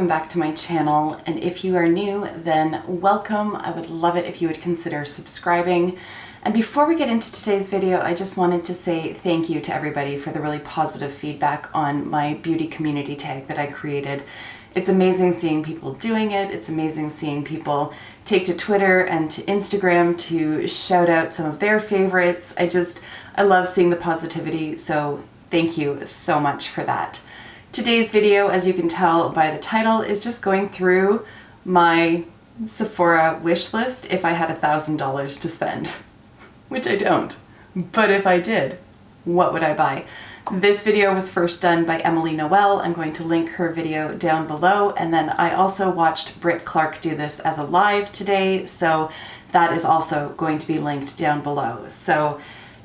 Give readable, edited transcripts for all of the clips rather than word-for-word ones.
welcome back to my channel, and if you are new, then welcome. I would love it if you would consider subscribing. And before we get into today's video, I just wanted to say thank you to everybody for the really positive feedback on my beauty community tag that I created. It's amazing seeing people doing it. It's amazing seeing people take to Twitter and to Instagram to shout out some of their favorites. I love seeing the positivity, so thank you so much for that. Today's video, as you can tell by the title, is just going through my Sephora wish list if I had $1,000 to spend, which I don't. But if I did, what would I buy? This video was first done by Emily Noel. I'm going to link her video down below, and then I also watched Britt Clark do this as a live today, so that is also going to be linked down below. So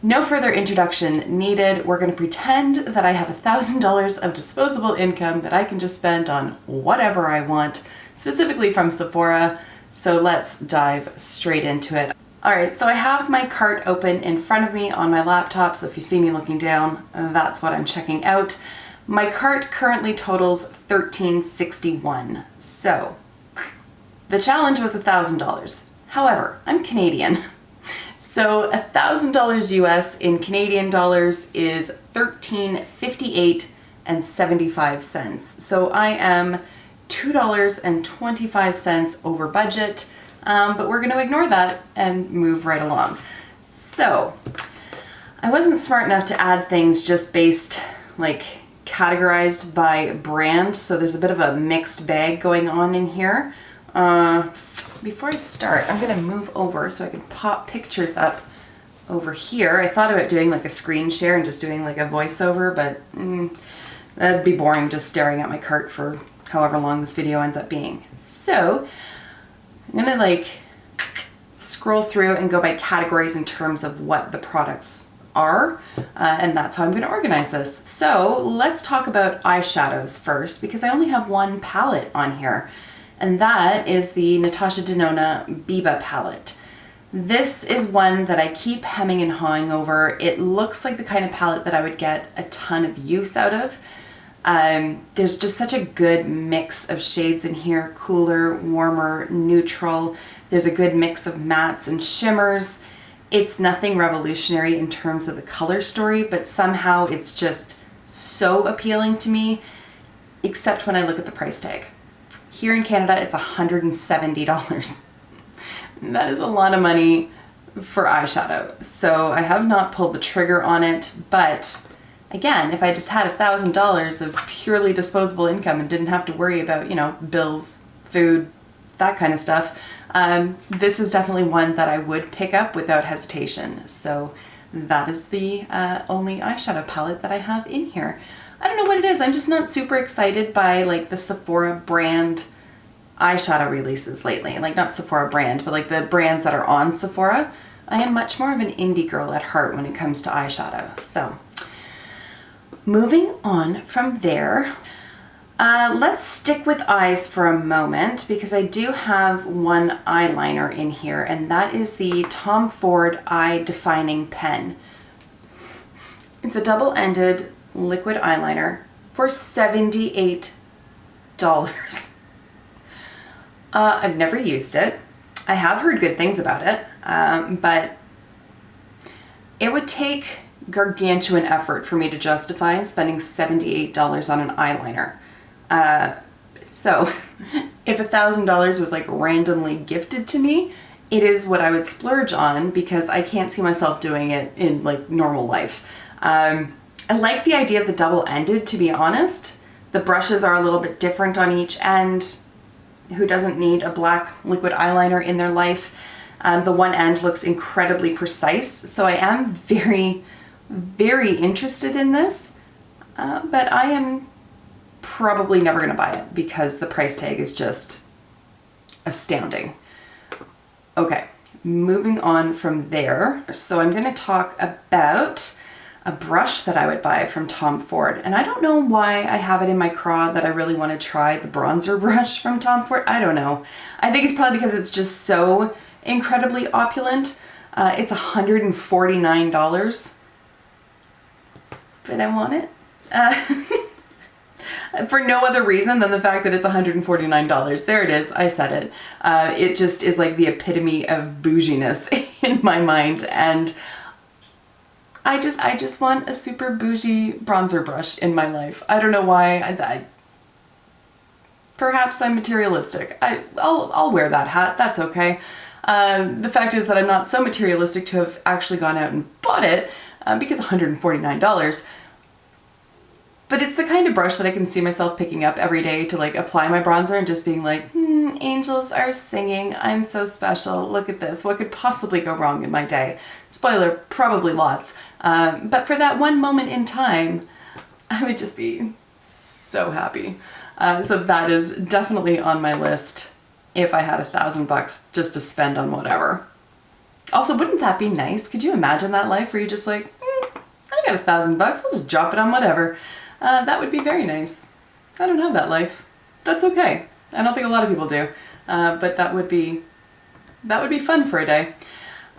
no further introduction needed. We're going to pretend that I have $1,000 of disposable income that I can just spend on whatever I want, specifically from Sephora. So let's dive straight into it. Alright, so I have my cart open in front of me on my laptop, so if you see me looking down, that's what I'm checking out. My cart currently totals $1,361. So the challenge was $1,000. However, I'm Canadian. So $1,000 US in Canadian dollars is $13.58 and 75 cents. So I am $2.25 over budget, but we're going to ignore that and move right along. So I wasn't smart enough to add things just based, like, categorized by brand. So there's a bit of a mixed bag going on in here. Before I start, I'm going to move over so I can pop pictures up over here. I thought about doing like a screen share and just doing like a voiceover, but that'd be boring just staring at my cart for however long this video ends up being. So I'm going to like scroll through and go by categories in terms of what the products are, and that's how I'm going to organize this. So let's talk about eyeshadows first, because I only have one palette on here. And that is the Natasha Denona Biba palette. This is one that I keep hemming and hawing over. It looks like the kind of palette that I would get a ton of use out of. There's just such a good mix of shades in here, cooler, warmer, neutral. There's a good mix of mattes and shimmers. It's nothing revolutionary in terms of the color story, but somehow it's just so appealing to me, except when I look at the price tag. Here in Canada, it's $170. That is a lot of money for eyeshadow. So I have not pulled the trigger on it, but again, if I just had $1,000 of purely disposable income and didn't have to worry about, you know, bills, food, that kind of stuff, this is definitely one that I would pick up without hesitation. So that is the only eyeshadow palette that I have in here. I don't know what it is. I'm just not super excited by like the Sephora brand eyeshadow releases lately. Like not Sephora brand, but like the brands that are on Sephora. I am much more of an indie girl at heart when it comes to eyeshadow. So moving on from there, let's stick with eyes for a moment, because I do have one eyeliner in here, and that is the Tom Ford Eye Defining Pen. It's a double-ended liquid eyeliner for $78. I've never used it. I have heard good things about it, but it would take gargantuan effort for me to justify spending $78 on an eyeliner. So if $1,000 was like randomly gifted to me, it is what I would splurge on, because I can't see myself doing it in like normal life. I like the idea of the double-ended, to be honest. The brushes are a little bit different on each end. Who doesn't need a black liquid eyeliner in their life? The one end looks incredibly precise, so I am very, very interested in this, but I am probably never going to buy it because the price tag is just astounding. Okay, moving on from there. So I'm going to talk about a brush that I would buy from Tom Ford. And I don't know why I have it in my craw that I really want to try the bronzer brush from Tom Ford. I don't know. I think it's probably because it's just so incredibly opulent. It's $149, but I want it. I for no other reason than the fact that it's $149. There it is, I said it. It just is like the epitome of bouginess in my mind, and I just want a super bougie bronzer brush in my life. I don't know why. Perhaps I'm materialistic. I'll wear that hat, that's okay. The fact is that I'm not so materialistic to have actually gone out and bought it, because $149. But it's the kind of brush that I can see myself picking up every day to like apply my bronzer and just being like, angels are singing, I'm so special, look at this, what could possibly go wrong in my day? Spoiler, probably lots. But for that one moment in time, I would just be so happy. So that is definitely on my list if I had $1,000 just to spend on whatever. Also, wouldn't that be nice? Could you imagine that life where you're just like, I got $1,000, I'll just drop it on whatever. That would be very nice. I don't have that life. That's okay. I don't think a lot of people do. But that would be fun for a day.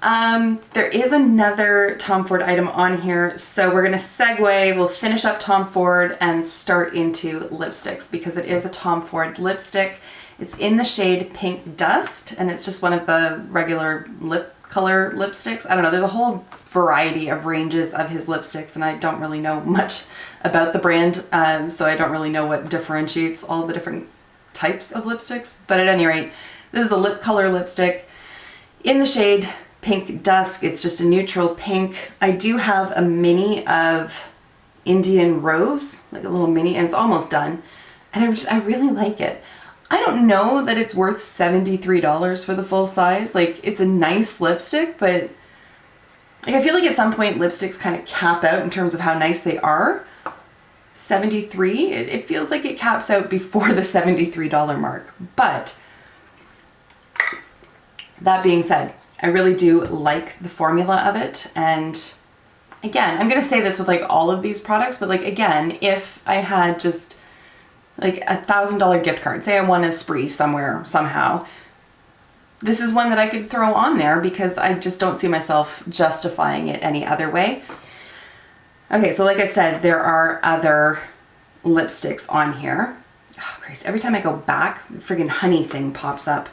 There is another Tom Ford item on here, so we're gonna segue, we'll finish up Tom Ford and start into lipsticks because it is a Tom Ford lipstick. It's in the shade Pink Dust, and it's just one of the regular lip color lipsticks. I don't know, there's a whole variety of ranges of his lipsticks, and I don't really know much about the brand, so I don't really know what differentiates all the different types of lipsticks. But at any rate, this is a lip color lipstick in the shade Pink Dusk. It's just a neutral pink. I do have a mini of Indian Rose, like a little mini, and it's almost done. And I really like it. I don't know that it's worth $73 for the full size. Like, it's a nice lipstick, but like, I feel like at some point lipsticks kind of cap out in terms of how nice they are. $73, it feels like it caps out before the $73 mark. But that being said, I really do like the formula of it. And again, I'm going to say this with like all of these products, but like, again, if I had just like $1,000 gift card, say I won a spree somewhere, somehow, this is one that I could throw on there because I just don't see myself justifying it any other way. Okay, so like I said, there are other lipsticks on here. Oh Christ, every time I go back, the friggin' honey thing pops up.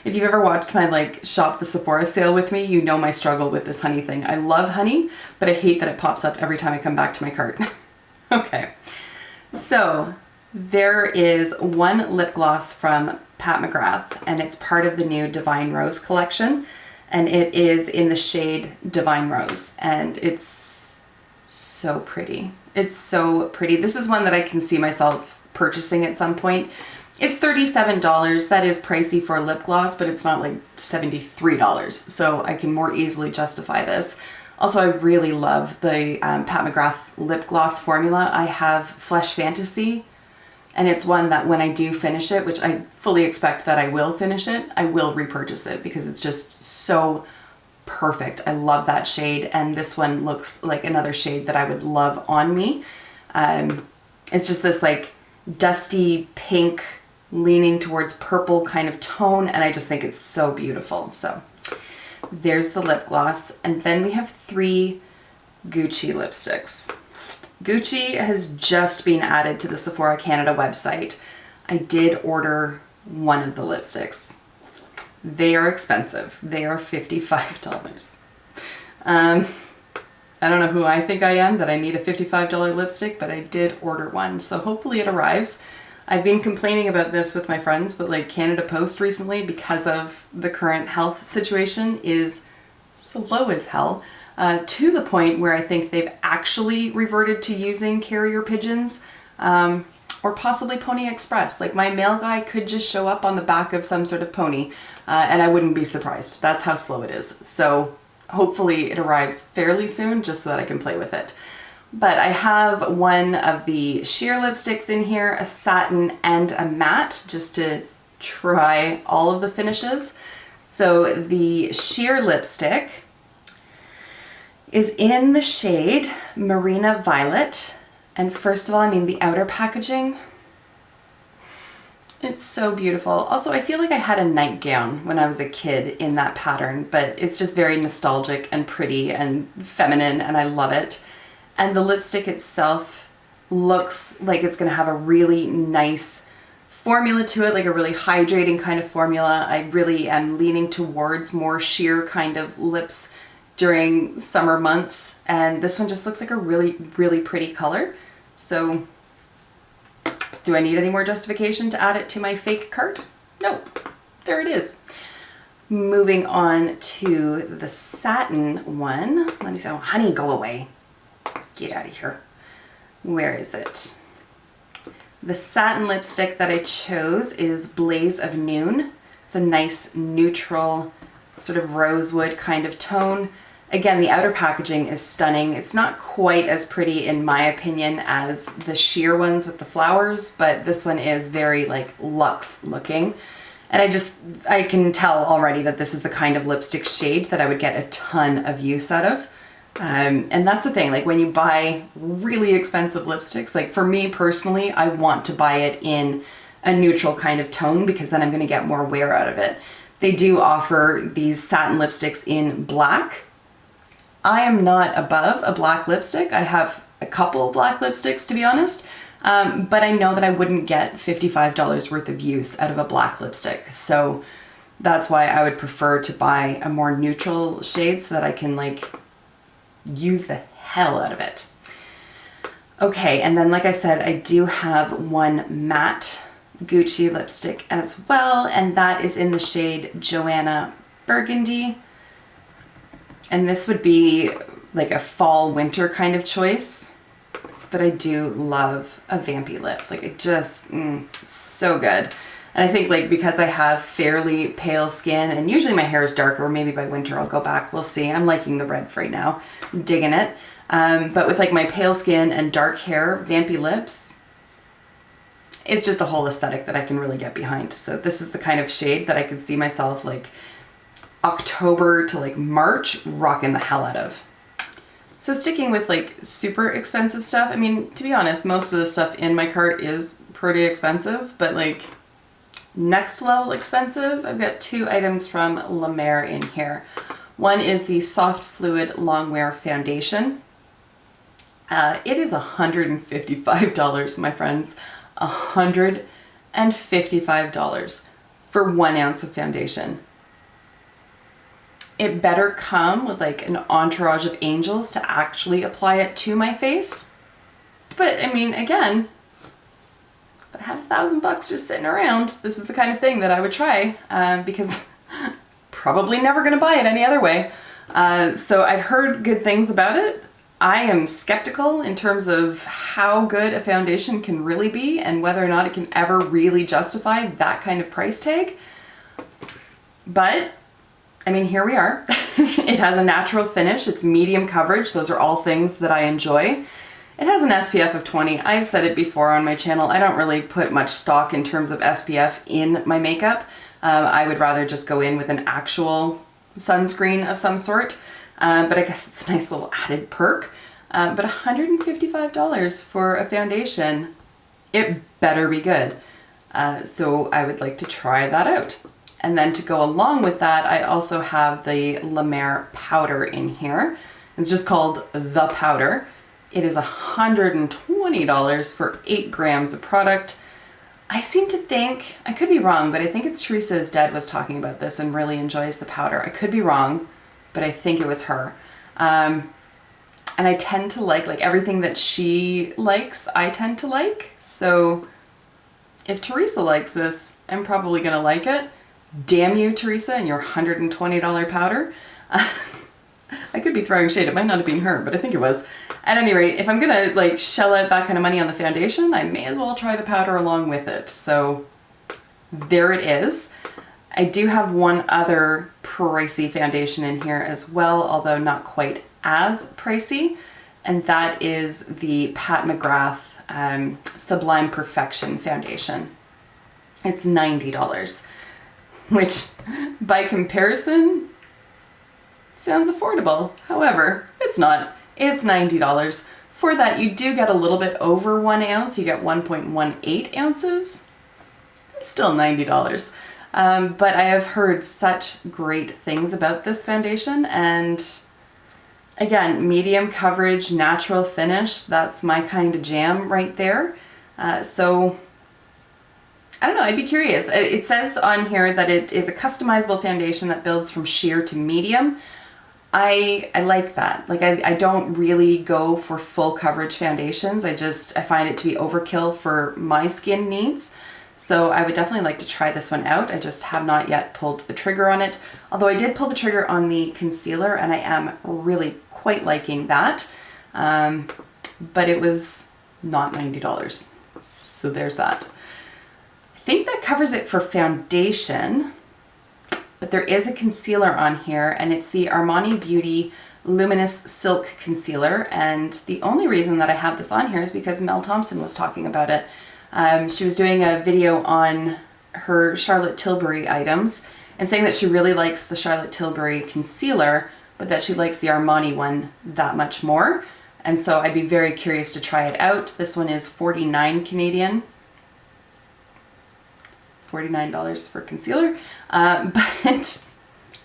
If you've ever watched my like shop the Sephora sale with me, you know my struggle with this honey thing. I love honey, but I hate that it pops up every time I come back to my cart. Okay, so there is one lip gloss from Pat McGrath, and it's part of the new Divine Rose collection, and it is in the shade Divine Rose, and it's so pretty. It's so pretty. This is one that I can see myself purchasing at some point. It's $37. That is pricey for a lip gloss, but it's not like $73, so I can more easily justify this. Also, I really love the Pat McGrath lip gloss formula. I have Flesh Fantasy, and it's one that when I do finish it, which I fully expect that I will finish it, I will repurchase it because it's just so perfect. I love that shade, and this one looks like another shade that I would love on me. It's just this like dusty pink leaning towards purple kind of tone, and I just think it's so beautiful. So there's the lip gloss, and then we have 3 Gucci lipsticks. Gucci has just been added to the Sephora Canada website. I did order one of the lipsticks. They are expensive. They are $55. I don't know who I think I am that I need a $55 lipstick, but I did order one, so hopefully it arrives. I've been complaining about this with my friends, but like Canada Post recently, because of the current health situation, is slow as hell, to the point where I think they've actually reverted to using carrier pigeons, or possibly Pony Express. Like my mail guy could just show up on the back of some sort of pony, and I wouldn't be surprised. That's how slow it is. So hopefully it arrives fairly soon just so that I can play with it. But I have one of the sheer lipsticks in here, a satin and a matte, just to try all of the finishes. So the sheer lipstick is in the shade Marina Violet. And first of all, I mean the outer packaging, it's so beautiful. Also, I feel like I had a nightgown when I was a kid in that pattern, but it's just very nostalgic and pretty and feminine, and I love it. And the lipstick itself looks like it's gonna have a really nice formula to it, like a really hydrating kind of formula. I really am leaning towards more sheer kind of lips during summer months, and this one just looks like a really, really pretty color. So do I need any more justification to add it to my fake cart? No, there it is. Moving on to the satin one. Let me say, oh, honey, go away. Get out of here. Where is it? The satin lipstick that I chose is Blaze of Noon. It's a nice neutral sort of rosewood kind of tone. Again, the outer packaging is stunning. It's not quite as pretty in my opinion as the sheer ones with the flowers, but this one is very like luxe looking. And I can tell already that this is the kind of lipstick shade that I would get a ton of use out of. And that's the thing, like when you buy really expensive lipsticks, like for me personally, I want to buy it in a neutral kind of tone because then I'm going to get more wear out of it. They do offer these satin lipsticks in black. I am not above a black lipstick. I have a couple of black lipsticks, to be honest. But I know that I wouldn't get $55 worth of use out of a black lipstick. So that's why I would prefer to buy a more neutral shade so that I can like use the hell out of it. Okay, and then like I said, I do have one matte Gucci lipstick as well, and that is in the shade Joanna Burgundy. And this would be like a fall winter kind of choice, but I do love a vampy lip. Like it just, so good. And I think like because I have fairly pale skin and usually my hair is darker, maybe by winter I'll go back, we'll see. I'm liking the red right now, I'm digging it. But with like my pale skin and dark hair, vampy lips, it's just a whole aesthetic that I can really get behind. So this is the kind of shade that I could see myself like October to like March rocking the hell out of. So sticking with like super expensive stuff, I mean, to be honest, most of the stuff in my cart is pretty expensive, but like next level expensive, I've got two items from La Mer in here. One is the Soft Fluid Longwear Foundation. It is $155, my friends. $155 for 1 ounce of foundation. It better come with like an entourage of angels to actually apply it to my face. But I mean, again, if I had $1,000 just sitting around, this is the kind of thing that I would try because probably never going to buy it any other way. So I've heard good things about it. I am skeptical in terms of how good a foundation can really be and whether or not it can ever really justify that kind of price tag. But I mean, here we are. It has a natural finish. It's medium coverage. Those are all things that I enjoy. It has an SPF of 20. I've said it before on my channel. I don't really put much stock in terms of SPF in my makeup. I would rather just go in with an actual sunscreen of some sort. But I guess it's a nice little added perk. But $155 for a foundation, it better be good. So I would like to try that out. And then to go along with that, I also have the La Mer powder in here. It's just called The Powder. It is $120 for 8 grams of product. I seem to think, I could be wrong, but I think it's Teresa is Dead was talking about this and really enjoys the powder. I could be wrong, but I think it was her. And I tend to like everything that she likes, I tend to like. So if Teresa likes this, I'm probably gonna like it. Damn you, Teresa, and your $120 powder. I could be throwing shade. It might not have been her, but I think it was. At any rate, if I'm gonna like shell out that kind of money on the foundation, I may as well try the powder along with it. So there it is. I do have one other pricey foundation in here as well, although not quite as pricey, and that is the Pat McGrath Sublime Perfection foundation. It's $90. Which, by comparison, sounds affordable. However, it's not. It's $90. For that, you do get a little bit over 1 ounce. You get 1.18 ounces. It's still $90. But I have heard such great things about this foundation, and Again, medium coverage, natural finish. That's my kind of jam right there. So I don't know, I'd be curious. It says on here that it is a customizable foundation that builds from sheer to medium. I like that. Like I don't really go for full coverage foundations. I find it to be overkill for my skin needs. So I would definitely like to try this one out. I just have not yet pulled the trigger on it. Although I did pull the trigger on the concealer and I am really quite liking that. But it was not $90. So there's that. I think that covers it for foundation. But there is a concealer on here, and it's the Armani Beauty Luminous Silk Concealer. And the only reason that I have this on here is because Mel Thompson was talking about it. She was doing a video on her Charlotte Tilbury items and saying that she really likes the Charlotte Tilbury concealer, but that she likes the Armani one that much more. And so I'd be very curious to try it out. This one is 49 Canadian. $49 for concealer, but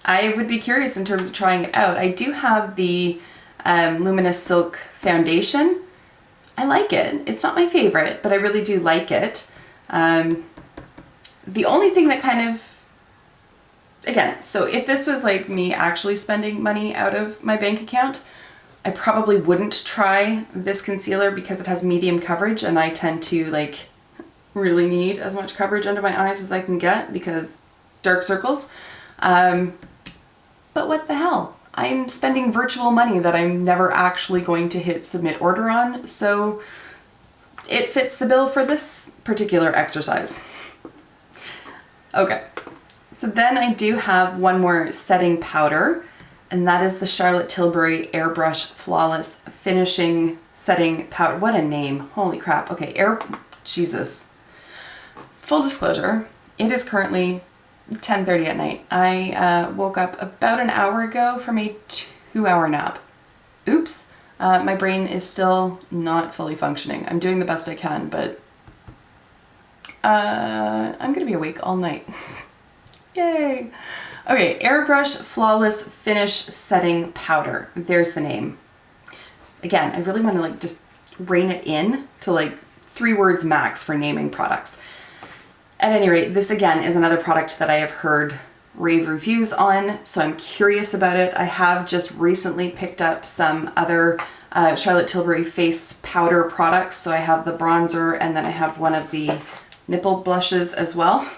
I would be curious in terms of trying it out. I do have the Luminous Silk foundation. I like it. It's not my favorite, but I really do like it. The only thing that kind of, again, so if this was like me actually spending money out of my bank account, I probably wouldn't try this concealer because it has medium coverage and I tend to like really need as much coverage under my eyes as I can get because dark circles. But what the hell? I'm spending virtual money that I'm never actually going to hit submit order on, so it fits the bill for this particular exercise. Okay, so then I do have one more setting powder, and that is the Charlotte Tilbury Airbrush Flawless Finishing Setting Powder. What a name, holy crap. Okay, Jesus. Full disclosure, it is currently 10:30 at night. I woke up about an hour ago from a 2-hour nap. Oops, my brain is still not fully functioning. I'm doing the best I can, but I'm gonna be awake all night. Yay! Okay, Airbrush Flawless Finish Setting Powder. There's the name. Again, I really want to like just rein it in to like 3 words max for naming products. At any rate, this again is another product that I have heard rave reviews on, so I'm curious about it. I have just recently picked up some other Charlotte Tilbury face powder products. So I have the bronzer and then I have one of the nipple blushes as well.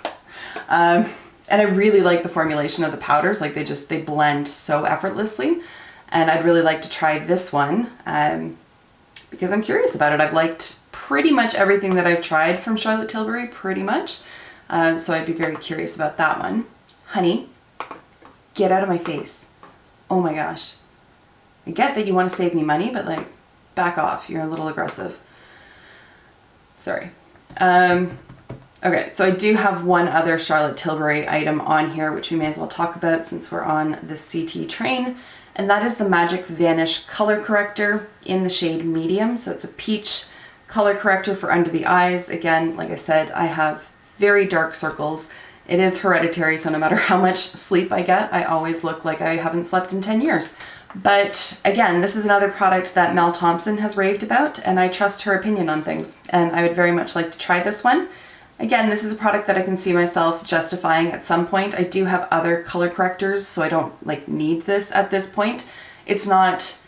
And I really like the formulation of the powders. Like they blend so effortlessly. And I'd really like to try this one because I'm curious about it. I've liked pretty much everything that I've tried from Charlotte Tilbury, pretty much. So I'd be very curious about that one. Honey, get out of my face. Oh my gosh. I get that you want to save me money, but like, back off. You're a little aggressive. Sorry. Okay, so I do have one other Charlotte Tilbury item on here, which we may as well talk about since we're on the CT train. And that is the Magic Vanish Color Corrector in the shade Medium. So it's a peach color corrector for under the eyes. Again, like I said, I have very dark circles. It is hereditary, so no matter how much sleep I get, I always look like I haven't slept in 10 years. But again, this is another product that Mel Thompson has raved about, and I trust her opinion on things, and I would very much like to try this one. Again, this is a product that I can see myself justifying at some point. I do have other color correctors, so I don't like need this at this point. It's not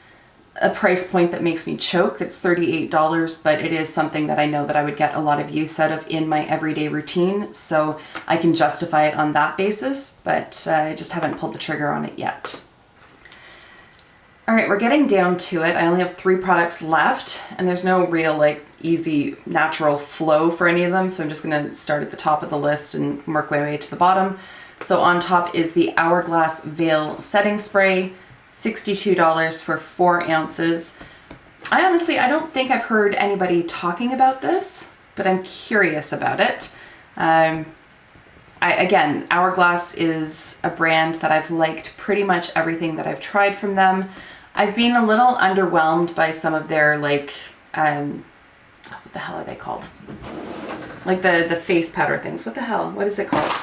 a price point that makes me choke. It's $38, but it is something that I know that I would get a lot of use out of in my everyday routine, so I can justify it on that basis, but I just haven't pulled the trigger on it yet. All right, we're getting down to it. I only have 3 products left, and there's no real like easy natural flow for any of them, so I'm just gonna start at the top of the list and work my way to the bottom. So on top is the Hourglass Veil Setting Spray, $62 for 4 ounces. I don't think I've heard anybody talking about this, but I'm curious about it. Again, Hourglass is a brand that I've liked pretty much everything that I've tried from them. I've been a little underwhelmed by some of their like, what the hell are they called? Like the face powder things. What the hell? What is it called?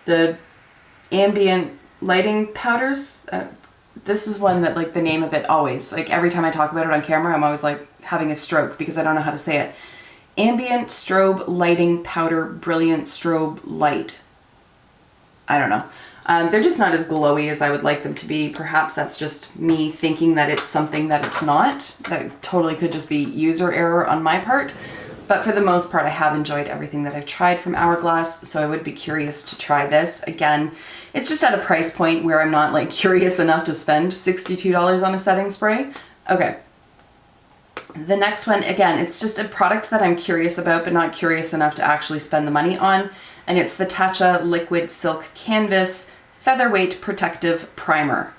The ambient lighting powders? this is one that like the name of it always, like every time I talk about it on camera, I'm always like having a stroke because I don't know how to say it. Ambient Strobe Lighting Powder Brilliant Strobe Light. I don't know. They're just not as glowy as I would like them to be. Perhaps that's just me thinking that it's something that it's not. That totally could just be user error on my part. But for the most part, I have enjoyed everything that I've tried from Hourglass, so I would be curious to try this. Again, it's just at a price point where I'm not like curious enough to spend $62 on a setting spray. Okay. The next one, again, it's just a product that I'm curious about, but not curious enough to actually spend the money on. And it's the Tatcha Liquid Silk Canvas Featherweight Protective Primer.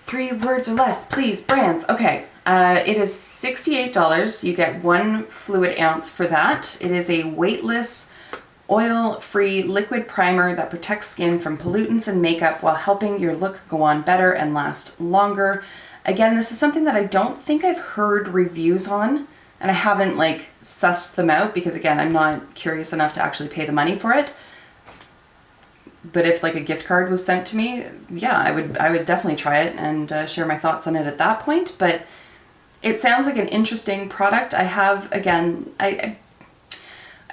3 words or less, please, brands. Okay, it is $68. You get 1 fluid ounce for that. It is a weightless, oil-free liquid primer that protects skin from pollutants and makeup while helping your look go on better and last longer. Again, this is something that I don't think I've heard reviews on, and I haven't like sussed them out because again, I'm not curious enough to actually pay the money for it. But if like a gift card was sent to me, yeah, I would definitely try it and share my thoughts on it at that point. But it sounds like an interesting product. I have, again, I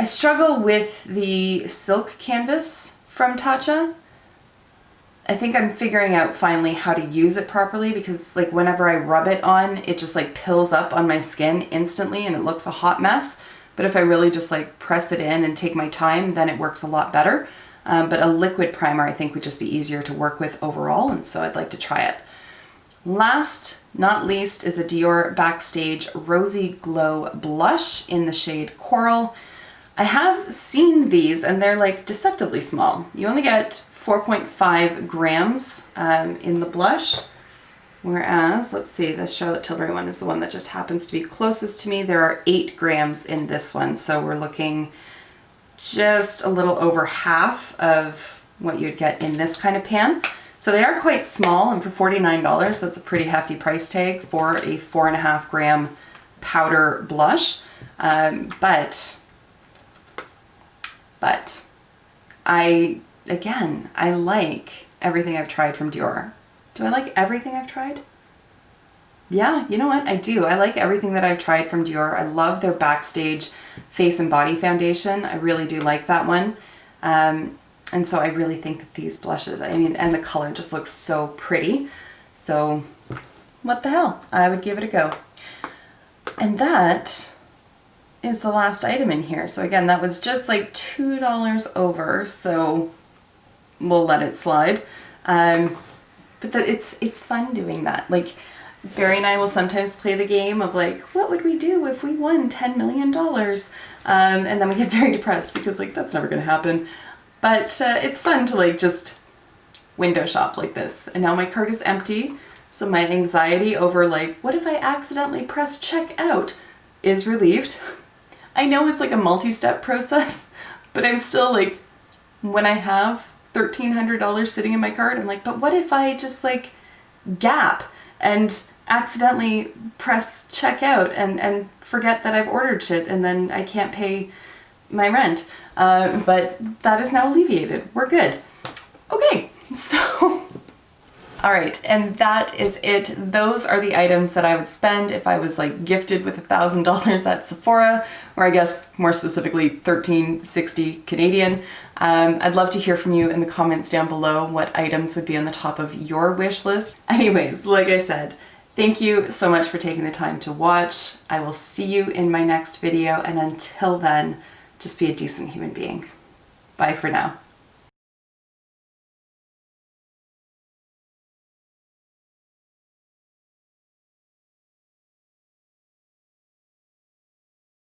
struggle with the silk canvas from Tatcha. I think I'm figuring out finally how to use it properly because like whenever I rub it on, it just like pills up on my skin instantly and it looks a hot mess. But if I really just like press it in and take my time, then it works a lot better. But a liquid primer I think would just be easier to work with overall, and so I'd like to try it. Last, not least, is a Dior Backstage Rosy Glow Blush in the shade Coral. I have seen these and they're like deceptively small. You only get 4.5 grams in the blush, whereas, let's see, the Charlotte Tilbury one is the one that just happens to be closest to me. There are 8 grams in this one, so we're looking just a little over half of what you'd get in this kind of pan. So they are quite small, and for $49, that's a pretty hefty price tag for a 4.5 gram powder blush. But I like everything I've tried from Dior. Do I like everything I've tried? Yeah, you know what? I do. I like everything that I've tried from Dior. I love their Backstage Face and Body Foundation. I really do like that one. And so I really think that these blushes, I mean, and the color just looks so pretty. So what the hell? I would give it a go. And that is the last item in here. So again, that was just like $2 over. So we'll let it slide. But it's fun doing that. Like, Barrie and I will sometimes play the game of like, what would we do if we won $10 million? And then we get very depressed because like, that's never going to happen. But it's fun to like just window shop like this. And now my cart is empty. So my anxiety over like, what if I accidentally press check out is relieved. I know it's like a multi-step process, but I'm still like, when I have $1,300 sitting in my cart, I'm like, but what if I just like gap and accidentally press checkout and forget that I've ordered shit and then I can't pay my rent. But that is now alleviated. We're good. Okay, so, all right, and that is it. Those are the items that I would spend if I was like gifted with $1,000 at Sephora, or I guess more specifically $1,360 Canadian. I'd love to hear from you in the comments down below what items would be on the top of your wish list. Anyways, like I said, thank you so much for taking the time to watch. I will see you in my next video, and until then, just be a decent human being. Bye for now.